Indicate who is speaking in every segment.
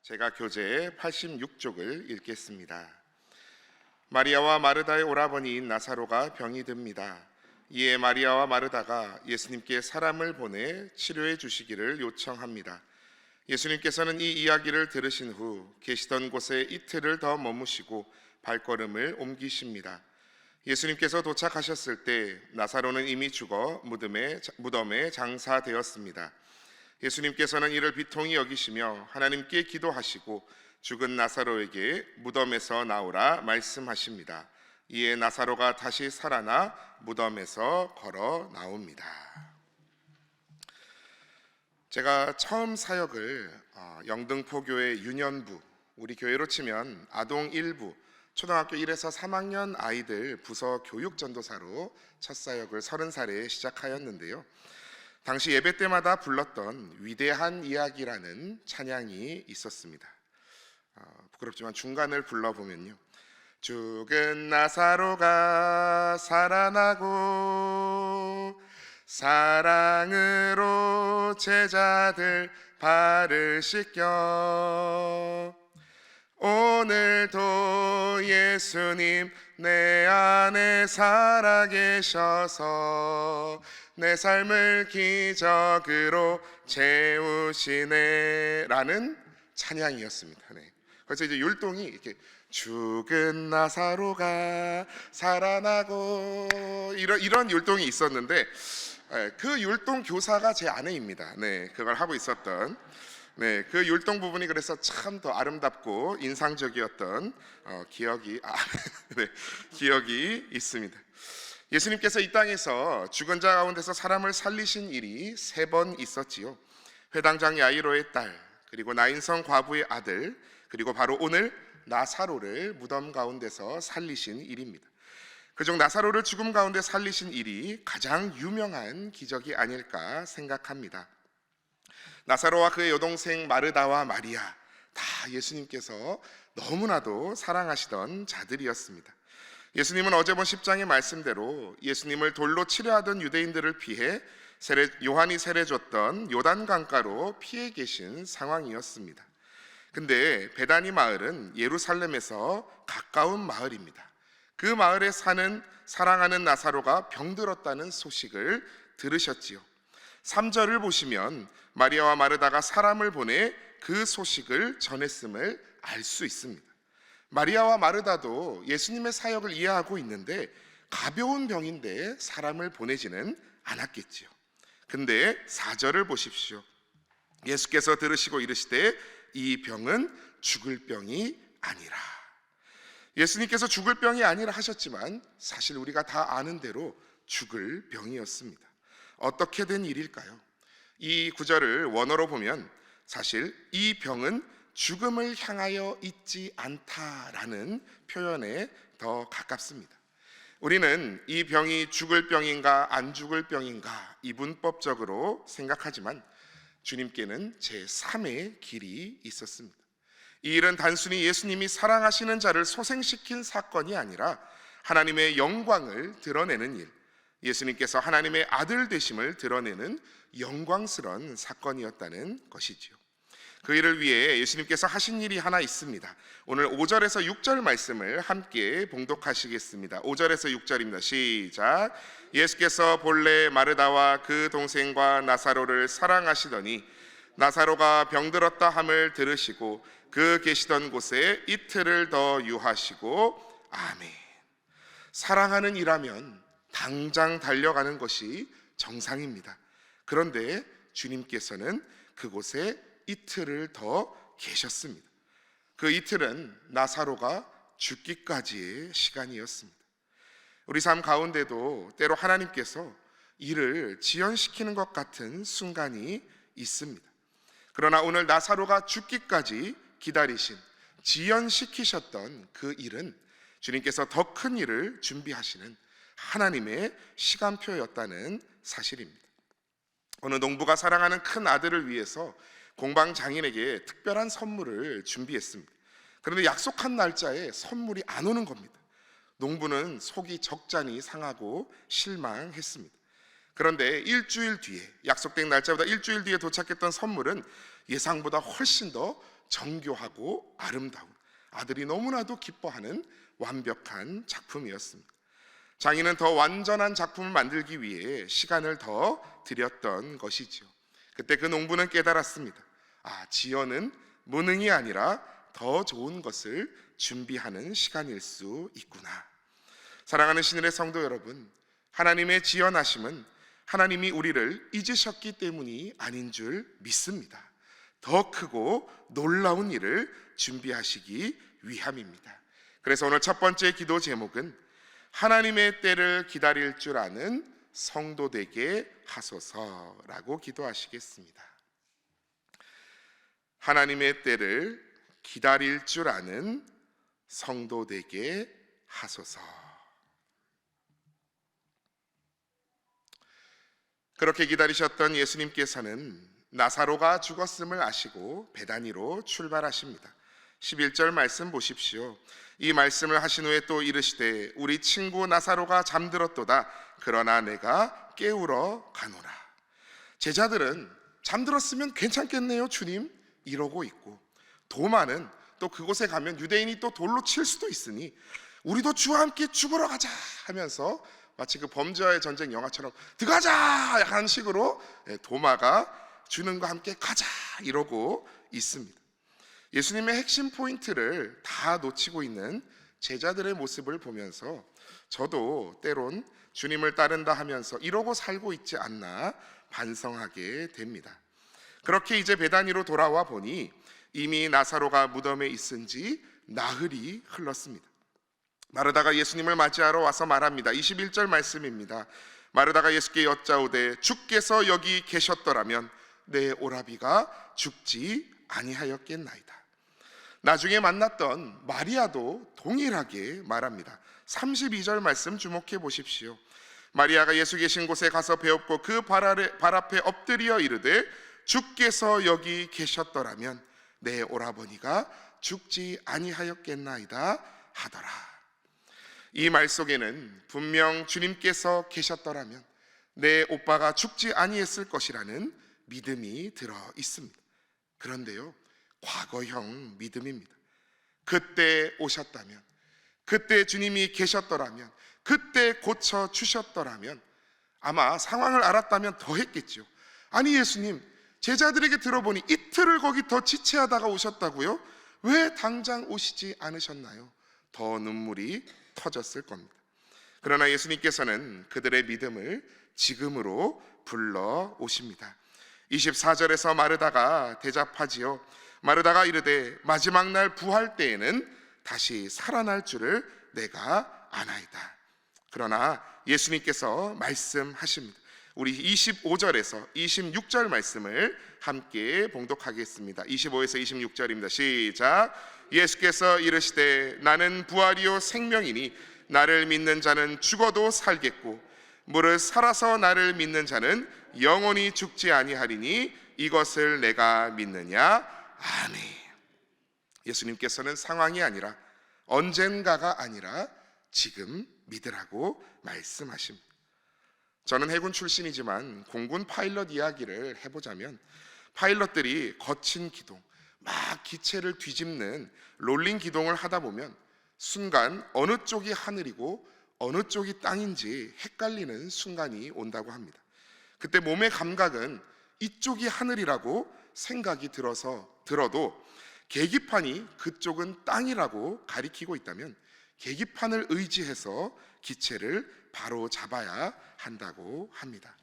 Speaker 1: 제가 교재 86쪽을 읽겠습니다. 마리아와 마르다의 오라버니인 나사로가 병이 듭니다. 이에 마리아와 마르다가 예수님께 사람을 보내 치료해 주시기를 요청합니다. 예수님께서는 이 이야기를 들으신 후 계시던 곳에 이틀을 더 머무시고 발걸음을 옮기십니다. 예수님께서 도착하셨을 때 나사로는 이미 죽어 무덤에 장사되었습니다. 예수님께서는 이를 비통히 여기시며 하나님께 기도하시고 죽은 나사로에게 무덤에서 나오라 말씀하십니다. 이에 나사로가 다시 살아나 무덤에서 걸어 나옵니다. 제가 처음 사역을 영등포교회 유년부, 우리 교회로 치면 아동 1부, 초등학교 1에서 3학년 아이들 부서 교육전도사로 첫 사역을 30살에 시작하였는데요. 당시 예배 때마다 불렀던 위대한 이야기라는 찬양이 있었습니다. 부끄럽지만 중간을 불러보면요, 죽은 나사로가 살아나고 사랑으로 제자들 발을 씻겨 오늘도 예수님 내 안에 살아계셔서 내 삶을 기적으로 채우시네 라는 찬양이었습니다. 그래서 이제 율동이 이렇게 죽은 나사로가 살아나고 이런 율동이 있었는데, 그 율동 교사가 제 아내입니다. 그걸 하고 있었던 그 율동 부분이 그래서 참 더 아름답고 인상적이었던 기억이 있습니다. 예수님께서 이 땅에서 죽은 자 가운데서 사람을 살리신 일이 3번 있었지요. 회당장 야이로의 딸, 그리고 나인성 과부의 아들, 그리고 바로 오늘 나사로를 무덤 가운데서 살리신 일입니다. 그중 나사로를 죽음 가운데 살리신 일이 가장 유명한 기적이 아닐까 생각합니다. 나사로와 그의 여동생 마르다와 마리아, 다 예수님께서 너무나도 사랑하시던 자들이었습니다. 예수님은 어제 본 10장의 말씀대로 예수님을 돌로 치려하던 유대인들을 피해 요한이 세례줬던 요단강가로 피해 계신 상황이었습니다. 근데 베다니 마을은 예루살렘에서 가까운 마을입니다. 그 마을에 사는 사랑하는 나사로가 병들었다는 소식을 들으셨지요. 3절을 보시면 마리아와 마르다가 사람을 보내 그 소식을 전했음을 알 수 있습니다. 마리아와 마르다도 예수님의 사역을 이해하고 있는데 가벼운 병인데 사람을 보내지는 않았겠지요. 근데 4절을 보십시오. 예수께서 들으시고 이르시되 이 병은 죽을 병이 아니라. 예수님께서 죽을 병이 아니라 하셨지만 사실 우리가 다 아는 대로 죽을 병이었습니다. 어떻게 된 일일까요? 이 구절을 원어로 보면 사실 이 병은 죽음을 향하여 있지 않다라는 표현에 더 가깝습니다. 우리는 이 병이 죽을 병인가 안 죽을 병인가 이분법적으로 생각하지만 주님께는 제3의 길이 있었습니다. 이 일은 단순히 예수님이 사랑하시는 자를 소생시킨 사건이 아니라 하나님의 영광을 드러내는 일, 예수님께서 하나님의 아들 되심을 드러내는 영광스러운 사건이었다는 것이지요. 그 일을 위해 예수님께서 하신 일이 하나 있습니다. 오늘 5절에서 6절 말씀을 함께 봉독하시겠습니다. 5절에서 6절입니다. 시작. 예수께서 본래 마르다와 그 동생과 나사로를 사랑하시더니 나사로가 병들었다 함을 들으시고 그 계시던 곳에 이틀을 더 유하시고. 아멘. 사랑하는 일하면 당장 달려가는 것이 정상입니다. 그런데 주님께서는 그곳에 이틀을 더 계셨습니다. 그 이틀은 나사로가 죽기까지의 시간이었습니다. 우리 삶 가운데도 때로 하나님께서 일을 지연시키는 것 같은 순간이 있습니다. 그러나 오늘 나사로가 죽기까지 기다리신, 지연시키셨던 그 일은 주님께서 더 큰 일을 준비하시는 하나님의 시간표였다는 사실입니다. 어느 농부가 사랑하는 큰 아들을 위해서 공방장인에게 특별한 선물을 준비했습니다. 그런데 약속한 날짜에 선물이 안 오는 겁니다. 농부는 속이 적잖이 상하고 실망했습니다. 그런데 일주일 뒤에, 약속된 날짜보다 일주일 뒤에 도착했던 선물은 예상보다 훨씬 더 정교하고 아름다운, 아들이 너무나도 기뻐하는 완벽한 작품이었습니다. 장인은 더 완전한 작품을 만들기 위해 시간을 더 들였던 것이지요. 그때 그 농부는 깨달았습니다. 지연은 무능이 아니라 더 좋은 것을 준비하는 시간일 수 있구나. 사랑하는 신일의 성도 여러분, 하나님의 지연하심은 하나님이 우리를 잊으셨기 때문이 아닌 줄 믿습니다. 더 크고 놀라운 일을 준비하시기 위함입니다. 그래서 오늘 첫 번째 기도 제목은 하나님의 때를 기다릴 줄 아는 성도 되게 하소서라고 기도하시겠습니다. 하나님의 때를 기다릴 줄 아는 성도 되게 하소서. 그렇게 기다리셨던 예수님께서는 나사로가 죽었음을 아시고 베다니로 출발하십니다. 11절 말씀 보십시오. 이 말씀을 하신 후에 또 이르시되 우리 친구 나사로가 잠들었도다. 그러나 내가 깨우러 가노라. 제자들은 잠들었으면 괜찮겠네요 주님 이러고 있고, 도마는 또 그곳에 가면 유대인이 또 돌로 칠 수도 있으니 우리도 주와 함께 죽으러 가자 하면서 마치 그 범죄와의 전쟁 영화처럼 들어가자 하는 식으로 도마가 주님과 함께 가자 이러고 있습니다. 예수님의 핵심 포인트를 다 놓치고 있는 제자들의 모습을 보면서 저도 때론 주님을 따른다 하면서 이러고 살고 있지 않나 반성하게 됩니다. 그렇게 이제 베다니로 돌아와 보니 이미 나사로가 무덤에 있은 지 나흘이 흘렀습니다. 마르다가 예수님을 맞이하러 와서 말합니다. 21절 말씀입니다. 마르다가 예수께 여짜오되 주께서 여기 계셨더라면 내 오라비가 죽지 아니하였겠나이다. 나중에 만났던 마리아도 동일하게 말합니다. 32절 말씀 주목해 보십시오. 마리아가 예수 계신 곳에 가서 배웠고 그 발 앞에 엎드려 이르되 주께서 여기 계셨더라면 내 오라버니가 죽지 아니하였겠나이다 하더라. 이 말 속에는 분명 주님께서 계셨더라면 내 오빠가 죽지 아니했을 것이라는 믿음이 들어 있습니다. 그런데요, 과거형 믿음입니다. 그때 오셨다면, 그때 주님이 계셨더라면, 그때 고쳐 주셨더라면 아마 상황을 알았다면 더 했겠죠. 아니 예수님, 제자들에게 들어보니 이틀을 거기 더 지체하다가 오셨다고요? 왜 당장 오시지 않으셨나요? 더 눈물이 터졌을 겁니다. 그러나 예수님께서는 그들의 믿음을 지금으로 불러 오십니다. 24절에서 마르다가 대답하지요. 마르다가 이르되 마지막 날 부활 때에는 다시 살아날 줄을 내가 아나이다. 그러나 예수님께서 말씀하십니다. 우리 25절에서 26절 말씀을 함께 봉독하겠습니다. 25에서 26절입니다. 시작. 예수께서 이르시되 나는 부활이요 생명이니 나를 믿는 자는 죽어도 살겠고 무릇 살아서 나를 믿는 자는 영원히 죽지 아니하리니 이것을 내가 믿느냐? 아멘. 예수님께서는 상황이 아니라 언젠가가 아니라 지금 믿으라고 말씀하십니다. 저는 해군 출신이지만 공군 파일럿 이야기를 해보자면 파일럿들이 거친 기동, 막 기체를 뒤집는 롤링 기동을 하다 보면 순간 어느 쪽이 하늘이고 어느 쪽이 땅인지 헷갈리는 순간이 온다고 합니다. 그때 몸의 감각은 이쪽이 하늘이라고 생각이 들어도 계기판이 그쪽은 땅이라고 가리키고 있다면 계기판을 의지해서 기체를 바로 잡아야 한다고 합니다.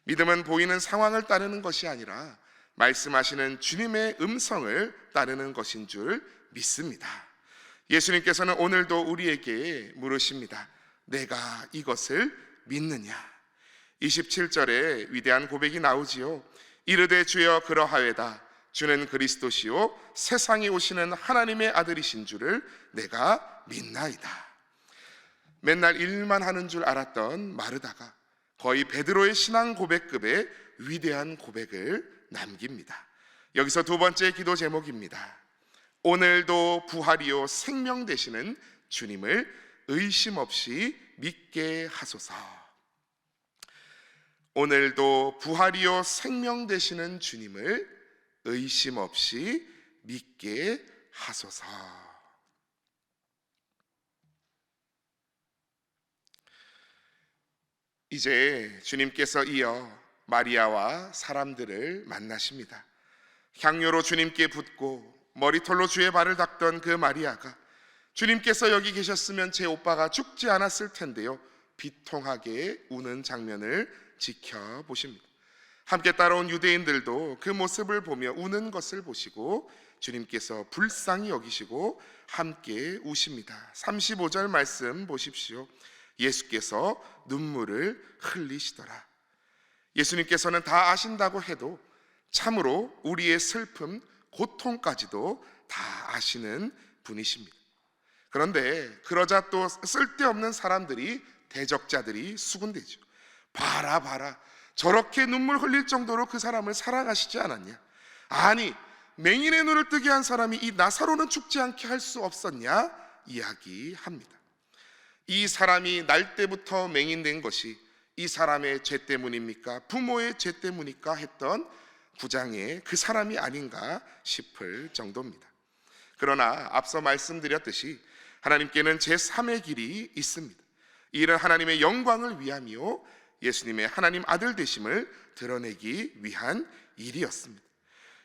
Speaker 1: 믿음은 보이는 상황을 따르는 것이 아니라 말씀하시는 주님의 음성을 따르는 것인 줄 믿습니다. 예수님께서는 오늘도 우리에게 물으십니다. 내가 이것을 믿느냐? 27절에 위대한 고백이 나오지요. 이르되 주여 그러하외다. 주는 그리스도시요 세상에 오시는 하나님의 아들이신 줄을 내가 믿나이다. 맨날 일만 하는 줄 알았던 마르다가 거의 베드로의 신앙 고백급의 위대한 고백을 남깁니다. 여기서 두 번째 기도 제목입니다. 오늘도 부활이요 생명 되시는 주님을 의심 없이 믿게 하소서. 오늘도 부활이요 생명 되시는 주님을 의심 없이 믿게 하소서. 이제 주님께서 이어 마리아와 사람들을 만나십니다. 향료로 주님께 붓고 머리털로 주의 발을 닦던 그 마리아가 주님께서 여기 계셨으면 제 오빠가 죽지 않았을 텐데요, 비통하게 우는 장면을 지켜보십니다. 함께 따라온 유대인들도 그 모습을 보며 우는 것을 보시고 주님께서 불쌍히 여기시고 함께 우십니다. 35절 말씀 보십시오. 예수께서 눈물을 흘리시더라. 예수님께서는 다 아신다고 해도 참으로 우리의 슬픔, 고통까지도 다 아시는 분이십니다. 그런데 그러자 또 쓸데없는 사람들이, 대적자들이 수군대죠. 봐라 봐라, 저렇게 눈물 흘릴 정도로 그 사람을 사랑하시지 않았냐? 아니, 맹인의 눈을 뜨게 한 사람이 이 나사로는 죽지 않게 할 수 없었냐? 이야기합니다. 이 사람이 날 때부터 맹인된 것이 이 사람의 죄 때문입니까? 부모의 죄 때문일까? 했던 9장의 그 사람이 아닌가 싶을 정도입니다. 그러나 앞서 말씀드렸듯이 하나님께는 제3의 길이 있습니다. 이 일은 하나님의 영광을 위함이요 예수님의 하나님 아들 되심을 드러내기 위한 일이었습니다.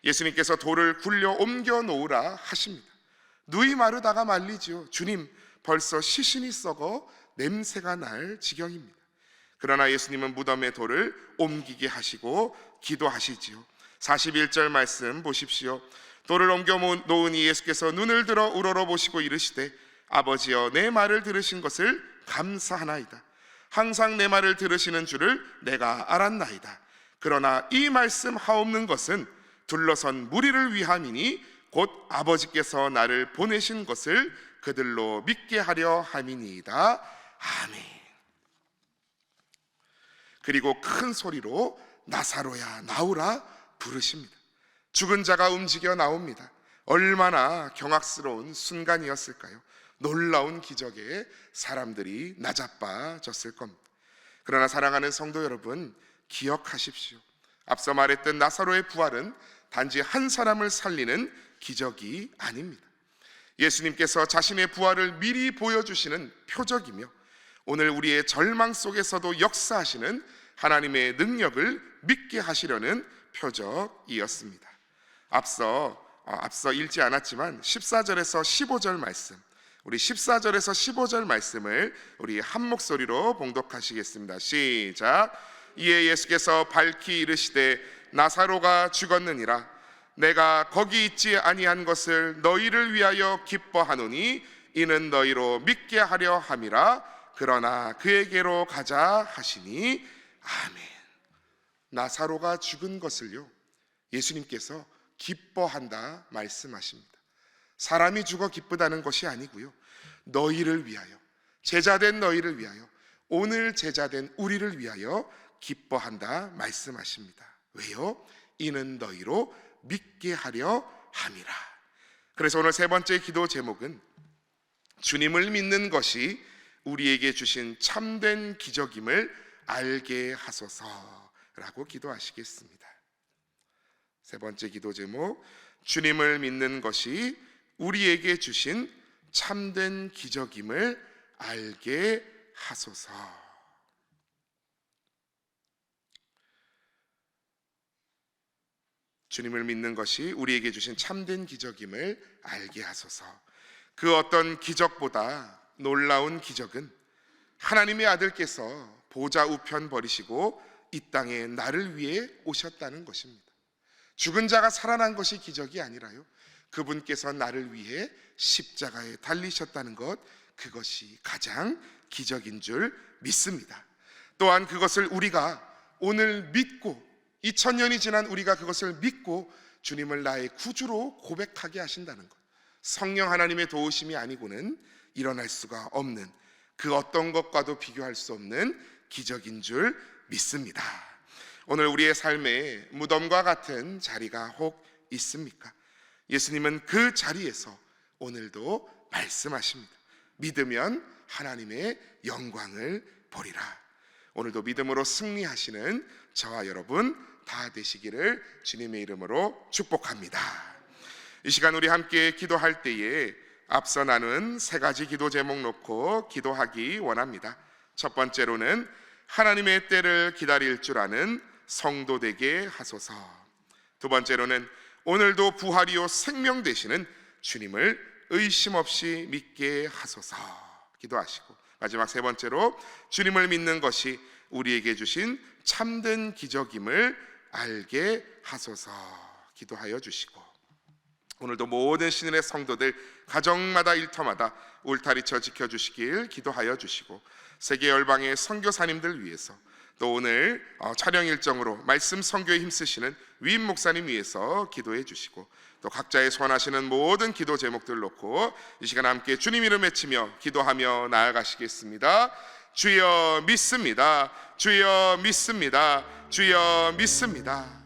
Speaker 1: 예수님께서 돌을 굴려 옮겨 놓으라 하십니다. 누이 마르다가 말리지요. 주님, 벌써 시신이 썩어 냄새가 날 지경입니다. 그러나 예수님은 무덤에 돌을 옮기게 하시고 기도하시지요. 41절 말씀 보십시오. 돌을 옮겨 놓으니 예수께서 눈을 들어 우러러보시고 이르시되 아버지여, 내 말을 들으신 것을 감사하나이다. 항상 내 말을 들으시는 줄을 내가 알았나이다. 그러나 이 말씀 하옵는 것은 둘러선 무리를 위함이니 곧 아버지께서 나를 보내신 것을 그들로 믿게 하려 함이니이다. 아멘. 그리고 큰 소리로 나사로야 나오라 부르십니다. 죽은 자가 움직여 나옵니다. 얼마나 경악스러운 순간이었을까요? 놀라운 기적에 사람들이 나자빠졌을 겁니다. 그러나 사랑하는 성도 여러분, 기억하십시오. 앞서 말했던 나사로의 부활은 단지 한 사람을 살리는 기적이 아닙니다. 예수님께서 자신의 부활을 미리 보여주시는 표적이며 오늘 우리의 절망 속에서도 역사하시는 하나님의 능력을 믿게 하시려는 표적이었습니다. 앞서 읽지 않았지만 14절에서 15절 말씀, 우리 14절에서 15절 말씀을 우리 한 목소리로 봉독하시겠습니다. 시작. 이에 예수께서 밝히 이르시되 나사로가 죽었느니라. 내가 거기 있지 아니한 것을 너희를 위하여 기뻐하노니 이는 너희로 믿게 하려 함이라. 그러나 그에게로 가자 하시니 아멘. 나사로가 죽은 것을요, 예수님께서 기뻐한다 말씀하십니다. 사람이 죽어 기쁘다는 것이 아니고요, 너희를 위하여, 제자된 너희를 위하여, 오늘 제자된 우리를 위하여 기뻐한다 말씀하십니다. 왜요? 이는 너희로 믿게 하려 함이라. 그래서 오늘 세 번째 기도 제목은 주님을 믿는 것이 우리에게 주신 참된 기적임을 알게 하소서라고 기도하시겠습니다. 세 번째 기도 제목, 주님을 믿는 것이 우리에게 주신 참된 기적임을 알게 하소서. 주님을 믿는 것이 우리에게 주신 참된 기적임을 알게 하소서. 그 어떤 기적보다 놀라운 기적은 하나님의 아들께서 보좌 우편 버리시고 이 땅에 나를 위해 오셨다는 것입니다. 죽은 자가 살아난 것이 기적이 아니라요, 그분께서 나를 위해 십자가에 달리셨다는 것, 그것이 가장 기적인 줄 믿습니다. 또한 그것을 우리가 오늘 믿고 2000년이 지난 우리가 그것을 믿고 주님을 나의 구주로 고백하게 하신다는 것, 성령 하나님의 도우심이 아니고는 일어날 수가 없는, 그 어떤 것과도 비교할 수 없는 기적인 줄 믿습니다. 오늘 우리의 삶에 무덤과 같은 자리가 혹 있습니까? 예수님은 그 자리에서 오늘도 말씀하십니다. 믿으면 하나님의 영광을 보리라. 오늘도 믿음으로 승리하시는 저와 여러분 다 되시기를 주님의 이름으로 축복합니다. 이 시간 우리 함께 기도할 때에 앞서 나눈 세 가지 기도 제목 놓고 기도하기 원합니다. 첫 번째로는 하나님의 때를 기다릴 줄 아는 성도 되게 하소서. 두 번째로는 오늘도 부활이요 생명 되시는 주님을 의심 없이 믿게 하소서 기도하시고, 마지막 세 번째로 주님을 믿는 것이 우리에게 주신 참된 기적임을 알게 하소서 기도하여 주시고, 오늘도 모든 신의 성도들 가정마다 일터마다 울타리쳐 지켜주시길 기도하여 주시고, 세계 열방의 선교사님들 위해서, 또 오늘 촬영 일정으로 말씀 선교에 힘쓰시는 위임 목사님 위해서 기도해 주시고, 또 각자의 소원하시는 모든 기도 제목들 놓고 이 시간 함께 주님 이름 외치며 기도하며 나아가시겠습니다. 주여 믿습니다. 주여 믿습니다. 주여 믿습니다.